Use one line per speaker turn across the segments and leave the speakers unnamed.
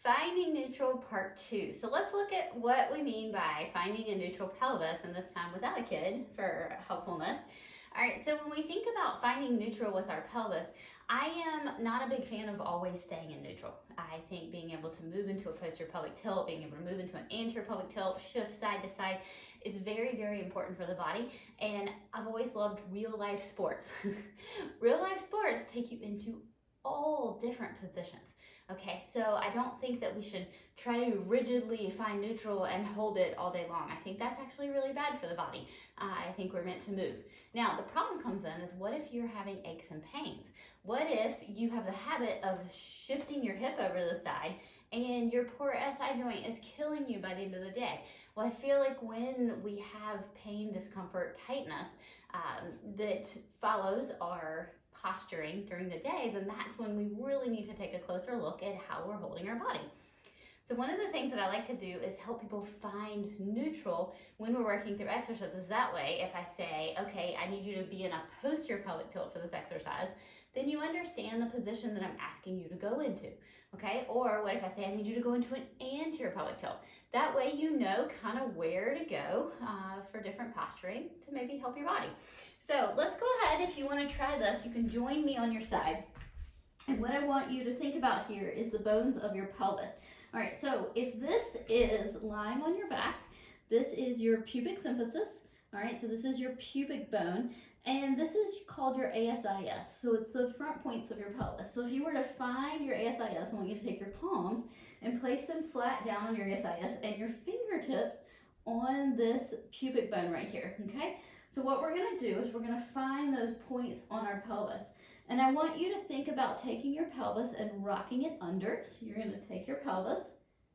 Finding neutral part 2. So let's look at what we mean by finding a neutral pelvis, and this time without a kid for helpfulness. All right, so when we think about finding neutral with our pelvis, I am not a big fan of always staying in neutral. I think being able to move into a posterior pelvic tilt, being able to move into an anterior pelvic tilt, shift side to side is very, very important for the body. And I've always loved real life sports. Real life sports take you into all different positions. Okay, so I don't think that we should try to rigidly find neutral and hold it all day long. I think that's actually really bad for the body. I think we're meant to move. Now, the problem comes in is what if you're having aches and pains? What if you have the habit of shifting your hip over to the side and your poor SI joint is killing you by the end of the day? Well, I feel like when we have pain, discomfort, tightness that follows our posturing during the day, then that's when we really need to take a closer look at how we're holding our body. So one of the things that I like to do is help people find neutral when we're working through exercises. That way, if I say, okay, I need you to be in a posterior pelvic tilt for this exercise, then you understand the position that I'm asking you to go into, okay? Or what if I say I need you to go into an anterior pelvic tilt? That way you know kind of where to go for different posturing to maybe help your body. So let's go ahead. If you want to try this, you can join me on your side. And what I want you to think about here is the bones of your pelvis. All right, so if this is lying on your back, this is your pubic symphysis. All right, so this is your pubic bone, and this is called your ASIS. So it's the front points of your pelvis. So if you were to find your ASIS, I want you to take your palms and place them flat down on your ASIS and your fingertips on this pubic bone right here, okay? So what we're gonna do is we're gonna find those points on our pelvis. And I want you to think about taking your pelvis and rocking it under. So you're gonna take your pelvis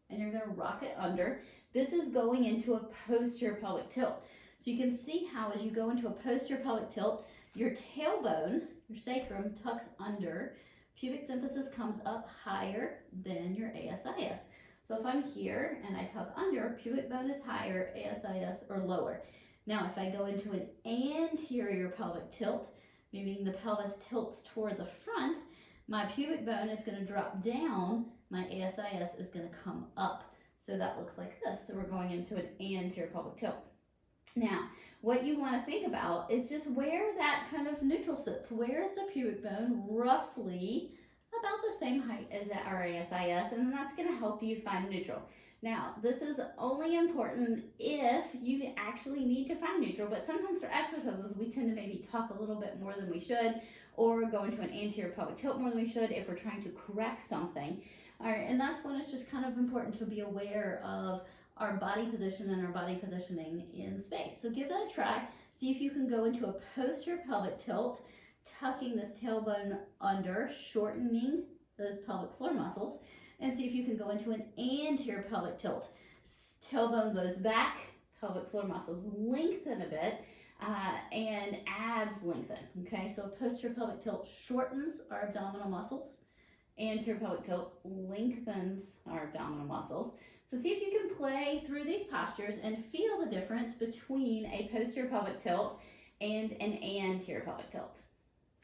and you're gonna rock it under. This is going into a posterior pelvic tilt. So you can see how as you go into a posterior pelvic tilt, your tailbone, your sacrum tucks under, pubic symphysis comes up higher than your ASIS. So if I'm here and I tuck under, pubic bone is higher, ASIS or lower. Now, if I go into an anterior pelvic tilt, meaning the pelvis tilts toward the front, my pubic bone is going to drop down, my ASIS is going to come up. So that looks like this. So we're going into an anterior pelvic tilt. Now, what you want to think about is just where that kind of neutral sits. Where is the pubic bone? Roughly about the same height as our ASIS, and that's going to help you find neutral. Now, this is only important if you actually need to find neutral, but sometimes for exercises, we tend to maybe tuck a little bit more than we should, or go into an anterior pelvic tilt more than we should if we're trying to correct something. All right, and that's when it's just kind of important to be aware of our body position and our body positioning in space. So give that a try. See if you can go into a posterior pelvic tilt, tucking this tailbone under, shortening those pelvic floor muscles, and see if you can go into an anterior pelvic tilt. Tailbone goes back, pelvic floor muscles lengthen a bit, and abs lengthen, okay? So posterior pelvic tilt shortens our abdominal muscles. Anterior pelvic tilt lengthens our abdominal muscles. So see if you can play through these postures and feel the difference between a posterior pelvic tilt and an anterior pelvic tilt.